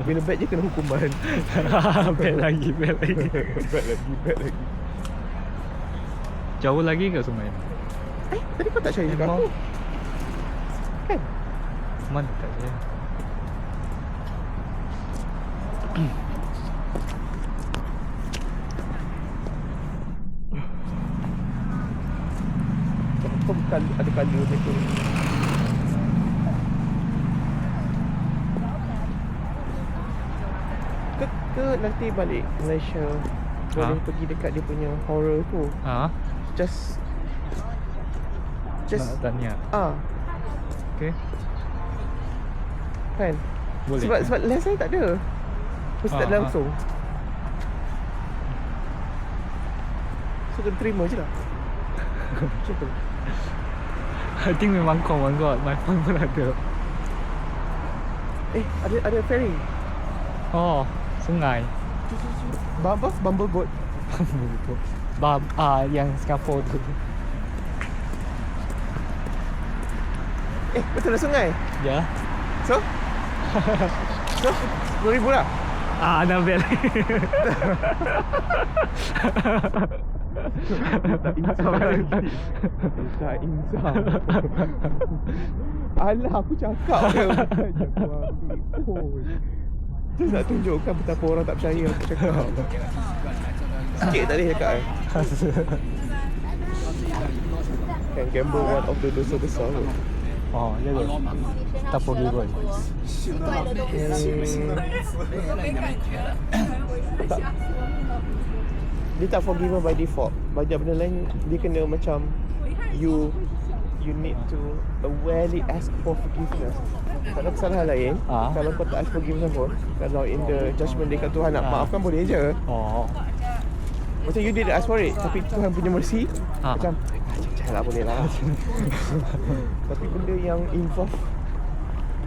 Bila bad je kena hukuman. Bad lagi. Bad lagi. Jauh lagi ke sungai? Tadi kau tak cari kat aku kan? Mana tak saya? Kau bukan ada kali macam tu. Ke nanti balik Malaysia boleh pergi dekat dia punya horror tu. Just nak tanya. Okay. Kan? Boleh. Sebab last saya tak ada. Mesti tak ada langsung. So kena terima je lah. Macam tu. I think memang common kot. My phone pun ada. Ada ferry. Oh, sungai. Apa? Bumble boat. Yang Singapore tu. Betul lah sungai. Ya. So 10,000 lah. Nak bel. Tak insaf lagi. Tak insaf. Alah, aku cakap je. Terus nak tunjukkan betapa orang tak percaya aku cakap. Sikit tak boleh cakap Kan gamble one of the dosa besar tu. Ya ke? Tak forgiven. Dia tak forgiven by default. Banyak benda lain dia kena macam you need to awarely ask for forgiveness. Tak ada kesalahan lain. Kalau kau tak ask forgiveness pun, kalau in the judgment dia kat Tuhan nak maafkan boleh je. Macam you didn't ask for it, tapi Tuhan punya mercy macam cacah lah, boleh lah. Tapi benda yang involve,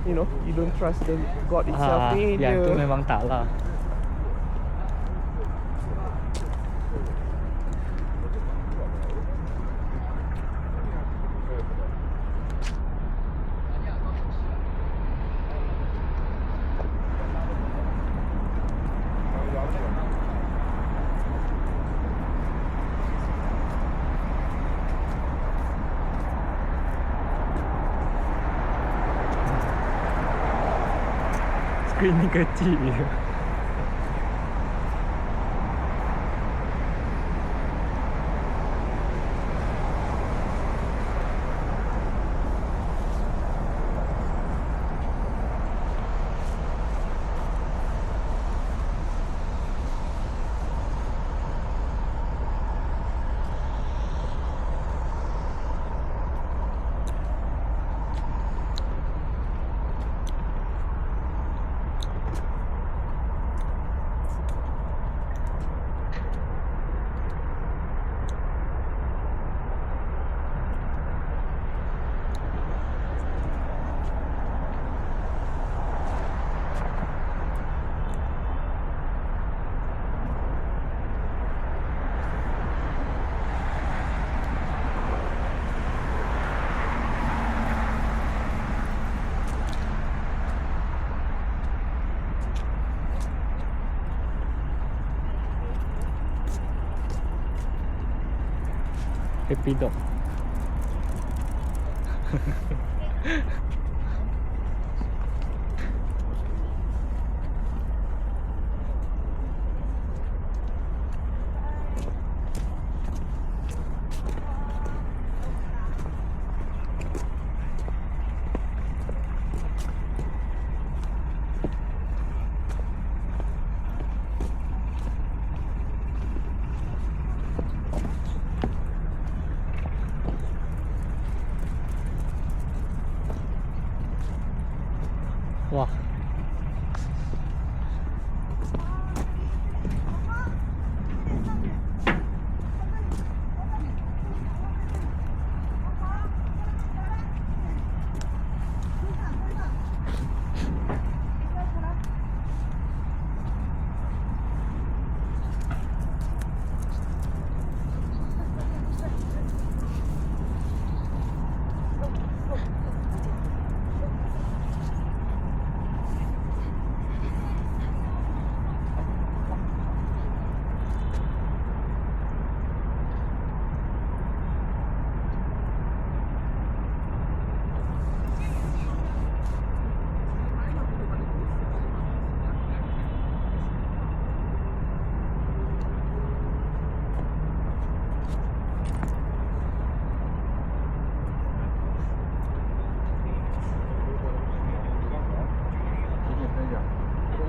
you don't trust the God itself ni, yang tu memang tak lah. Skrin ni kecil je. Happy dog.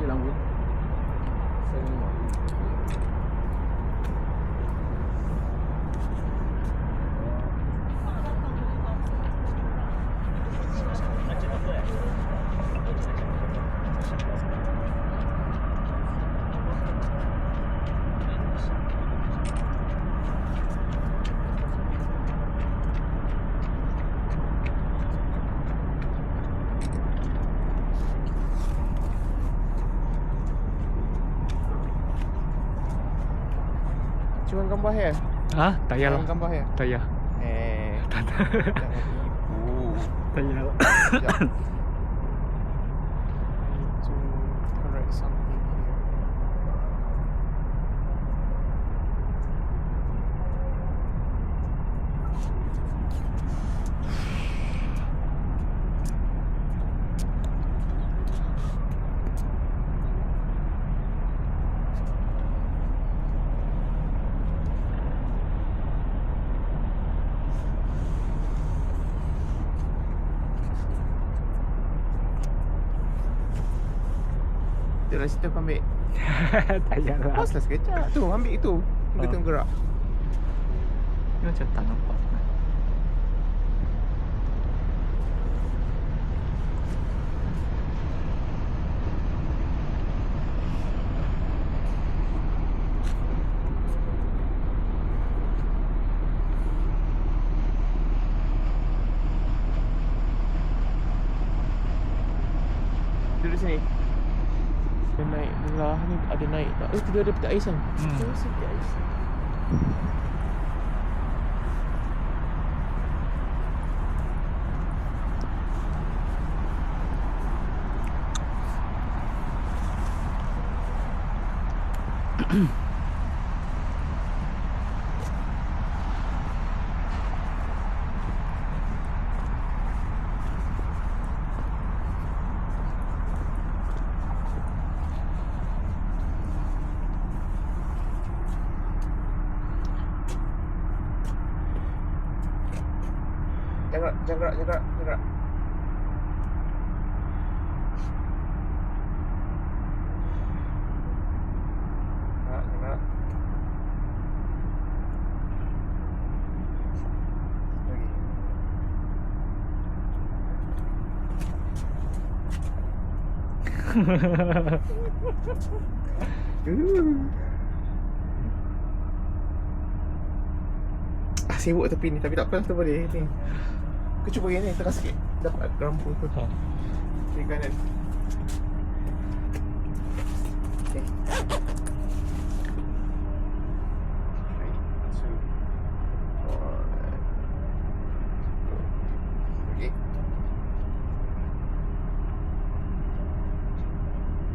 je rambut. Cuma gambar hair. Ah, tak payah lah. Cuma gambar hair. Tak payah. Jangan tipu. Tak payah lah. Sekejap. Need to correct something here. Dari situ kau ambil. Tak payah lah. Pause lah sekejap. Tu ambil itu. Dia tengah gerak. Ni macam tak nampak. Duduk sini. Dia naik belah ni ada naik tak? Tidur ada petak ais kan? Terus petak ais. Jangan gerak. Gerak. Sibuk tepi ni, tapi tak apa, tu boleh ni. Kau cuba yang ni, tengah sikit. Dapat rampu tu. Kiri kanan. Okay. 3, 2, 1. Okay.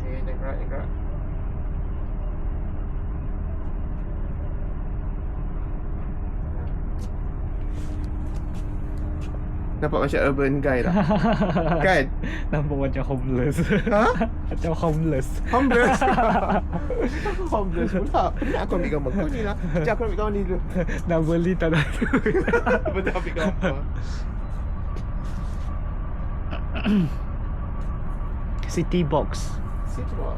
Okay, jangan gerak. Nampak macam urban guy tak? Kan? Nampak macam homeless. Ha? Macam homeless. Homeless? Homeless pula. Penat aku ambil gambar kau ni lah. Sekejap aku ambil gambar ni dulu. Nak beli tak ada. Betul ambil gambar. City box. City box.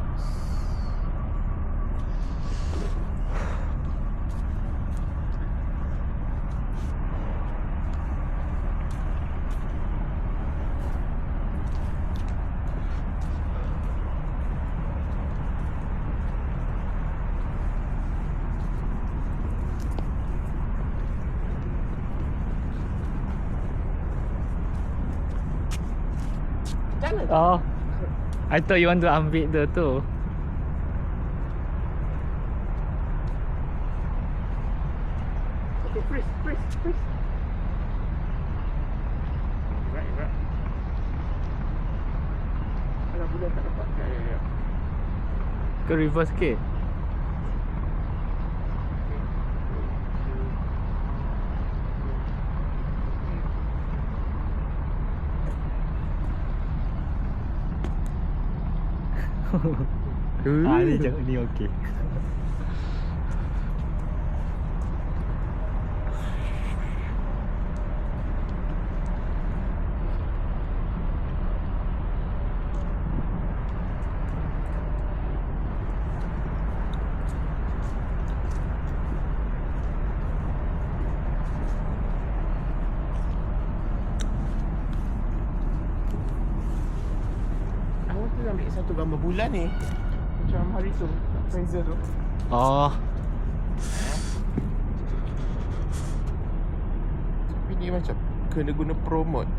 Oh, I thought you want to ambil the tu. Okay, freeze. Right. Alah, bulan tak dapat. Ya. Kau reverse sikit. Ni okey. satu gambar bulan ni. Macam hari tu, Fraser tu. Oh. Tapi ni macam kena guna promote.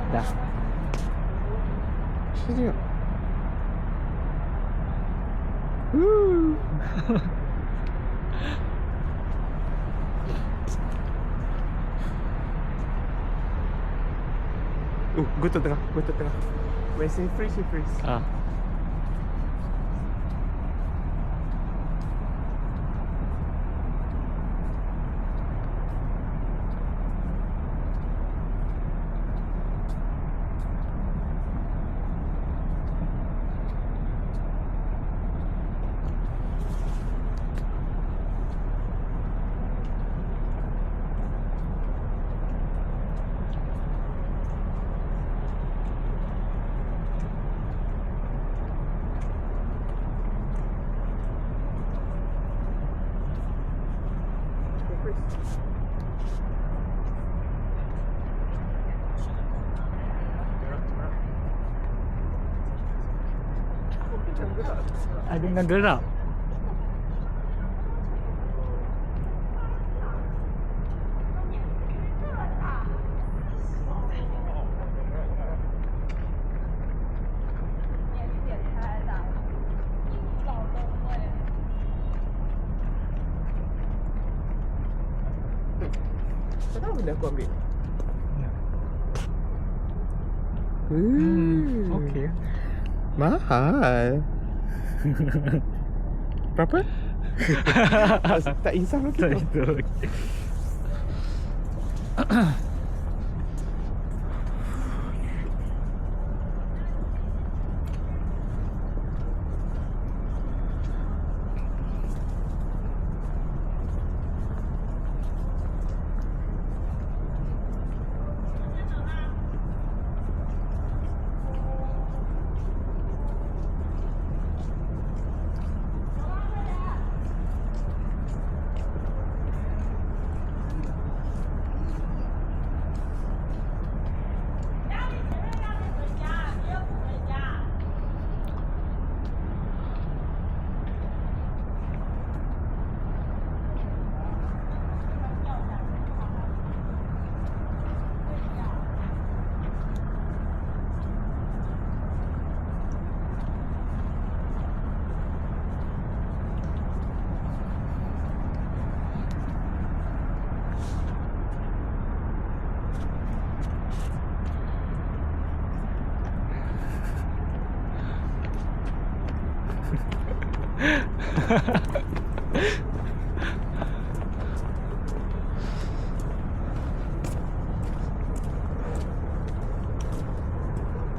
Dah. Kita tengok. Go to tengah, go to tengah. When say freeze, you freeze. Ah. Ada yang gerak. Tak tahu benda aku ambil. Okey. Mahal. Berapa? Tak insaf lagi Tak tu. itu.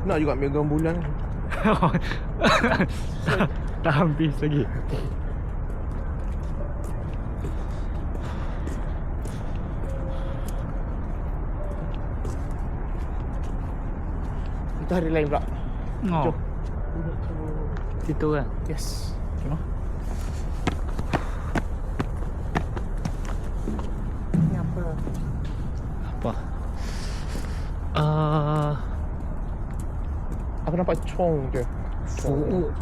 Nak juga ambil gambar bulan. Tak habis lagi. Kita hari lain pula. Oh, Jom. situ kan. Yes. Tengok. Ni apa? Apa? Aku nampak Chong je.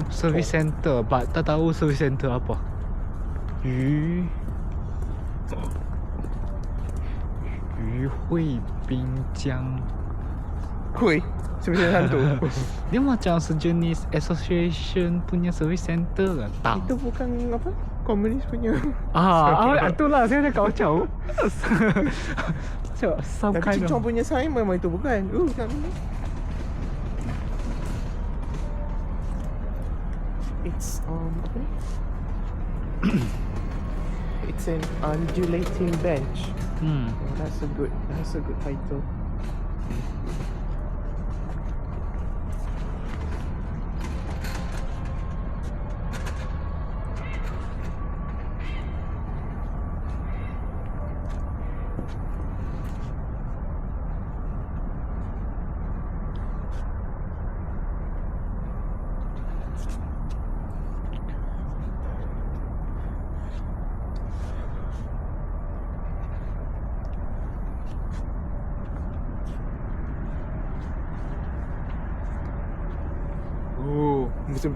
Service center. But tak tahu service center apa. Yu Hui Binjiang Kui service center hantu. Dia macam sejenis association punya service center kan? Tak. Itu bukan apa? Komunis punya. Itulah saya cakap macam some Tapi kind Cincong of punya sign memang itu bukan. Tak ni. It's apa ni? It's an undulating bench. Oh, that's a good title.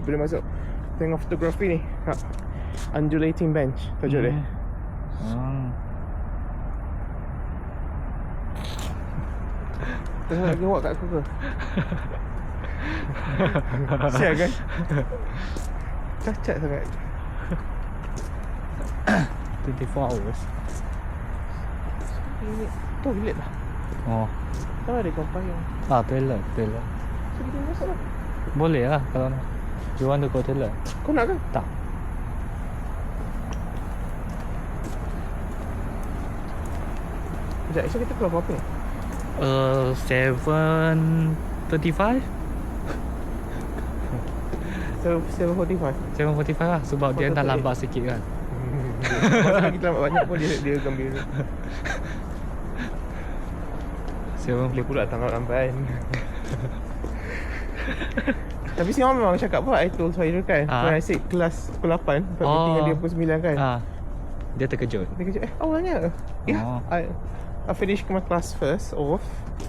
Boleh masuk tengok fotografi ni. Undulating bench tajuk dia. Tengok lagi awak kat aku ke? Sial kan? Cacat sangat. 24 hours. Toilet lah. Tak ada kompayang. Toilet. So kita masuk lah. Boleh lah kalau nak. You want to go toilet? Kau nak ke? Tak. Sekejap, so kita keluar berapa ni? 7:35? 7:45. 7:45 lah sebab dia dah lambat sikit kan. Masa kita lambat banyak pun dia gembira. 7:45. Dia pula tak lambat kan. Tapi si orang memang cakap apa I told Fahirul kan when I said kelas pukul 8 tinggal dia pukul 9 kan. Dia terkejut. Awalnya I finished my class first off,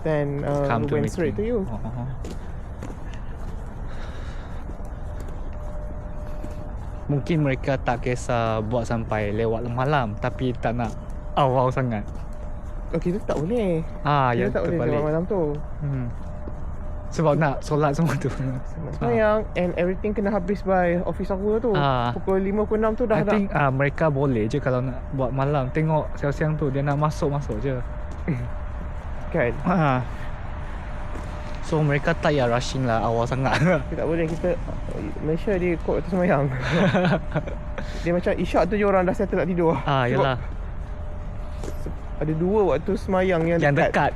then went straight to you. Mungkin mereka tak kisah buat sampai lewat malam tapi tak nak awal sangat. Kita tak boleh. Kita tak boleh lewat malam tu. Sebab nak solat semua tu. Semayang and everything kena habis by office aku tu. Pukul 5, pukul 6 tu dah. I think mereka boleh je kalau nak buat malam. Tengok siang-siang tu dia nak masuk je. Kan? So mereka tak payah rushing lah awal sangat. Kita tak boleh, kita Malaysia dia kot waktu semayang. Dia macam isyak tu je orang dah settle nak tidur. Yalah. Ada 2 waktu semayang yang dekat.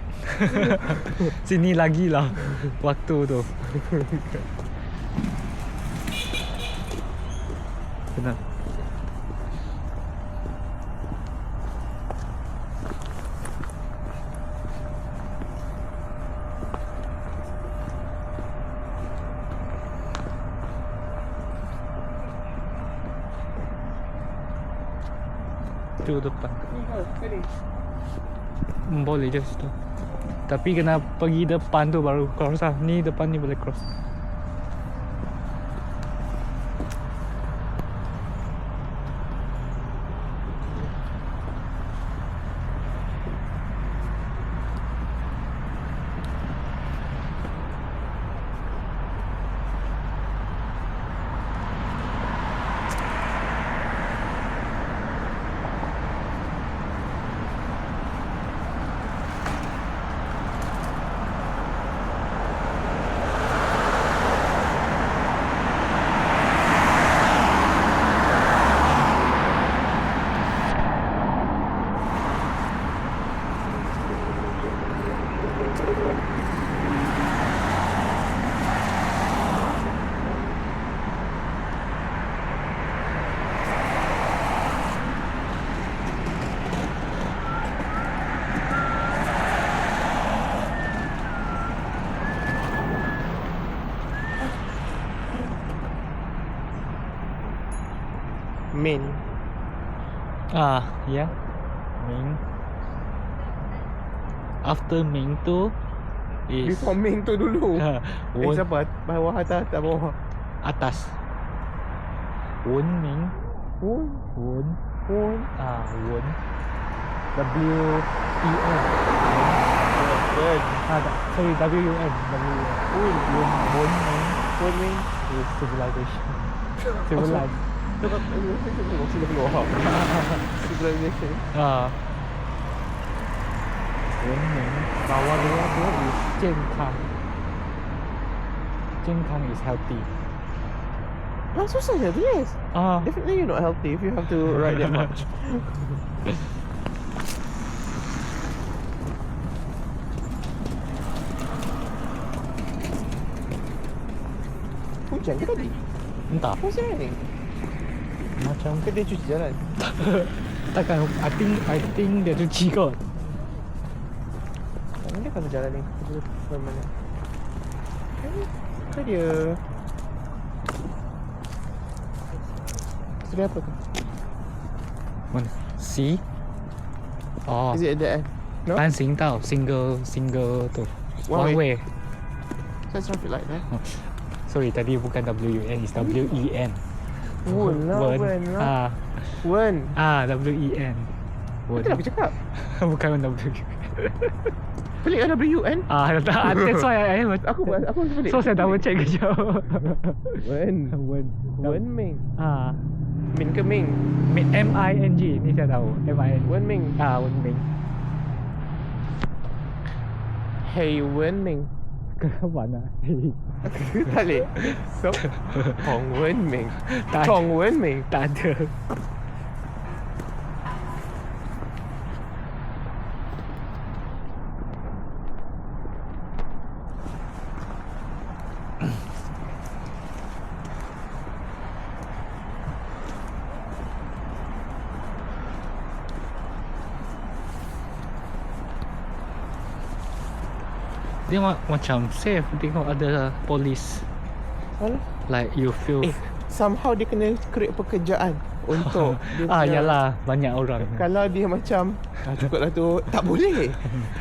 Sini lagi lah waktu tu. Benar. Tu depan. Boleh je situ. Tapi kena pergi depan tu baru cross lah. Ni depan ni boleh cross. Main. Ya. Ming. After Ming tu is Before Ming tu dulu. Won. Siapa? Bawah atas bawah. Atas. Won Ming. Won. Won. Won. Won. W-E-N. Good. Sorry, W-U-N. W-U-N. Won Ming is civilization. Civilized. Sila keluar. Civilization. Won Ming. Bawah dia is 健康. 健康 is healthy. Susah je tulis. Ah. Definitely you're not healthy if you have to write that much. Hujan ke tadi? Entah. What's happening? Macam Ke dia cuci jalan? takkan I think dia cuci kot. Dia kalau jalan ni ke mana? Ke dia? Sudah apa tu? Mana? C? Oh. Is it at the end? No? 单行道 single tu. One One way. So it's traffic light there. Sorry, tadi bukan W-U-N, it's W-E-N. Wen lah, Wen lah. Wen. W-E-N. Wen. Itu dah aku cakap. Bukan W. Pelik lah W-N. That's why I Aku pelik. So saya double check kejap. Wen. Wen Ming. Min ke Ming? M-I-N-G. Ni saya tahu. M-I-N. Wen Ming. Wen Ming. Hey Wen Ming. Mana? Tak boleh. So, Hong Wen Ming. Tak ada. Chong Wen Ming. Tak ada. Dia macam safe tengok ada polis. Alah. Like you feel Somehow dia kena create pekerjaan untuk dia punya- yalah banyak orang. Kalau dia macam cukup lah tu, tak boleh.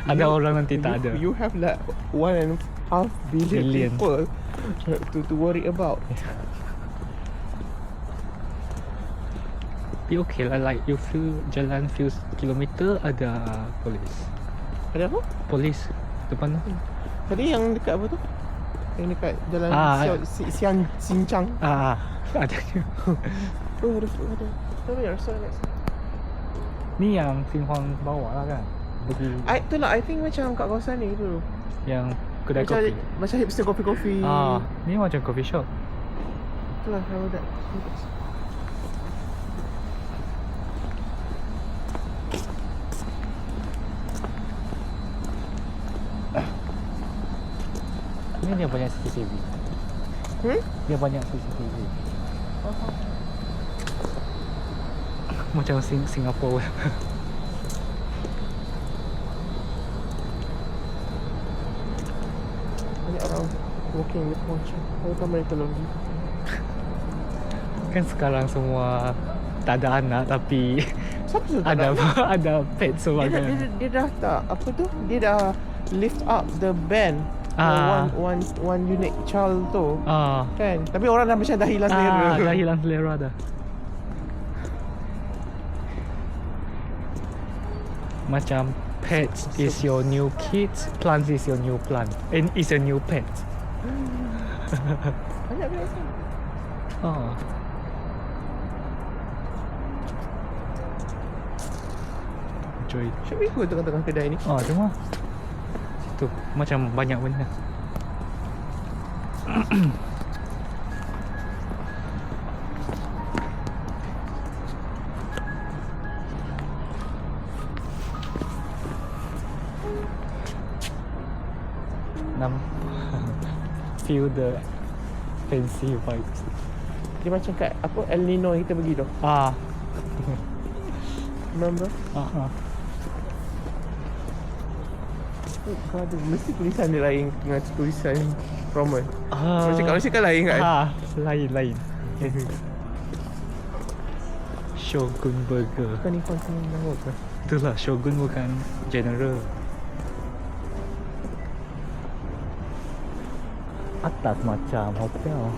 Ada orang nanti tak ada. You have like 1.5 billion people to worry about. Be okay lah, like you feel jalan few kilometer ada polis. Ada apa? Polis depan tu. Tadi yang dekat apa tu? Yang dekat jalan Sincang. Ada. Oh, ada. Tapi ada restaurant next. Ni yang Singhong bawa lah kan. Itulah, I think macam kat kawasan ni dulu. Yang kedai Macam kopi. Macam hipster kopi-kopi. Ni macam coffee shop. Itulah, how that. Ni dia banyak CCTV. Dia banyak CCTV. Macam Singapura. Banyak orang walking with poncho. Kalau mereka lonely. Kan sekarang semua tak ada anak tapi Siapa tu tak ada nak? ada pet semua kan. Dia dah tak apa tu? Dia dah lift up the ban one unique child tu. Kan? Tapi orang dah macam dah hilang selera. Dah hilang selera dah. Macam pets is your new kids, plants is your new plant, and is a new pet. Banyak benda tu. Enjoy. Should we go tengah-tengah kedai ni? Cuma situ macam banyak benda. Feel the fancy vibes. Dia macam kat apa El Nino yang kita pergi tu. Remember? Kau ada mesti tulisan dia lain dengan tulisan Roman. Kalau cakap lain kan? Lain. Shogun Burger. Bukan ni kau sini nama ke? Itulah Shogun bukan General. Atas macam hotel.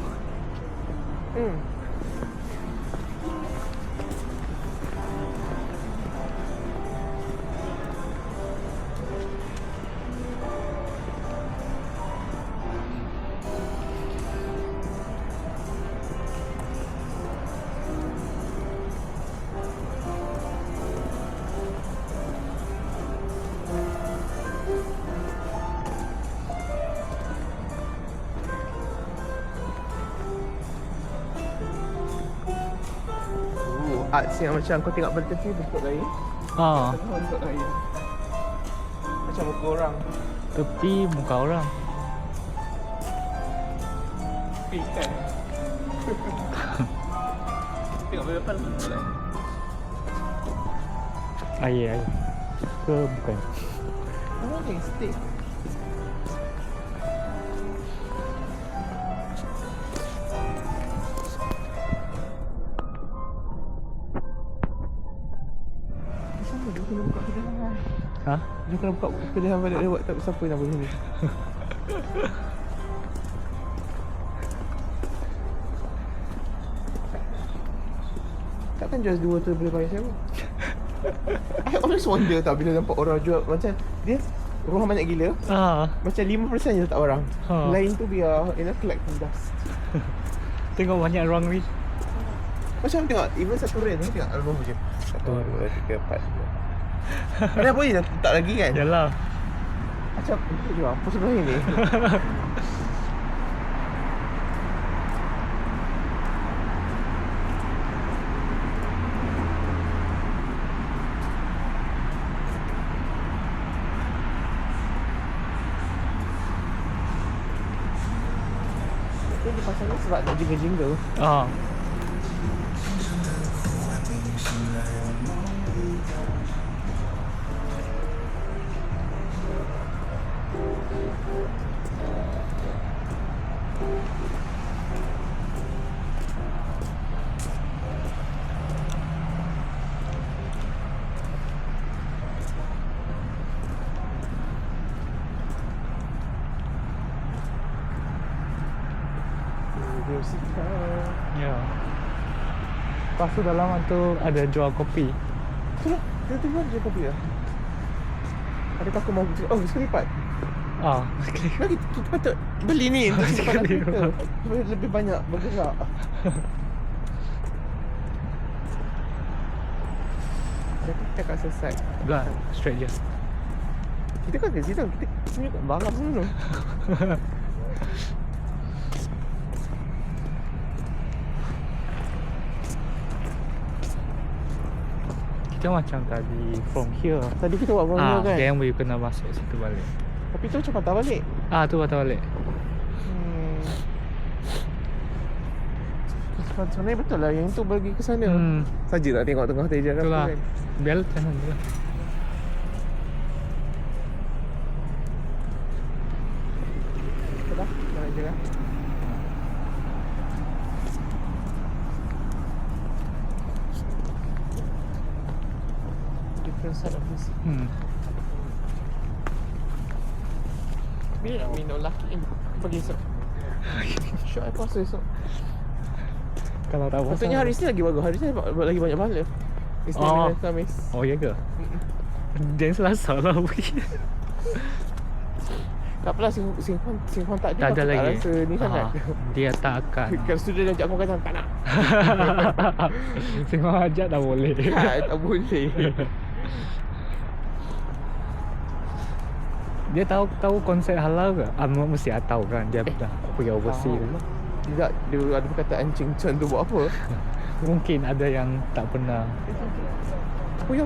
arts yang macam kau tengok pada TV bentuk lain. Ah, Tengok bentuk lain. Macam muka orang. tepi muka orang. Pink kan? Tengok pada depan bentuk lain. Air. Ke bukan? Oh, ni stick. Sama dia kena buka kedai lah. Ha? Dia kena buka kedai balik lewat tak siapa yang boleh ni. Takkan just dua tu boleh bayar siapa? I always wonder tau bila nampak orang jual macam dia rumah banyak gila. Macam 5% je tak orang. Lain tu biar collecting dust. Tengok banyak ruang ni. Macam tengok even satu rent ni tengok album je. 1, 2, 3, 4. Ada boleh tak lagi kan? Yalah. Macam itu je apa sebelah ni. Dia pasal ni sebab nak jingle-jingle. Ya. Lepas tu dalam tu ada jual kopi. Itulah, dia tengok je kopi lah. Adakah aku mahu oh sekali lipat? Lagi kita patut beli ni untuk simpan kita. Lebih banyak bergerak. Kita kat selesai. Dah, straight je. Kita kan kat situ. Kita sini kat barang dulu. Kita macam tadi from here. Tadi kita buat from here kan? Then we kena masuk situ balik. Tapi tu macam patah balik. Tu patah balik. Sebenarnya betul lah yang tu pergi ke sana. Saja nak tengok tengah hotel je kan. Itulah. Biar lepas je lah. Dah, jalan je kan. Different side of this. Bila nak minum laki pergi esok. Syok I puasa esok. Kalau tak puasa. Maksudnya hari ni lagi bagus. Hari ni lagi banyak pahala. Isnin dan Khamis. Oh ya ke? Dan Selasa lah pergi. Tak apalah Singhuan tak ada. Tak ada lagi. Tak rasa ni sangat. Dia tak akan. Kalau student ajak aku kata tak nak. Singhuan ajak tak boleh. Tak boleh. Dia tahu konsep halal ke? Mesti tahu kan. Dia dah pergi overseas. Tidak, dia ada perkataan cincang tu buat apa? Mungkin ada yang tak pernah. Oh ya,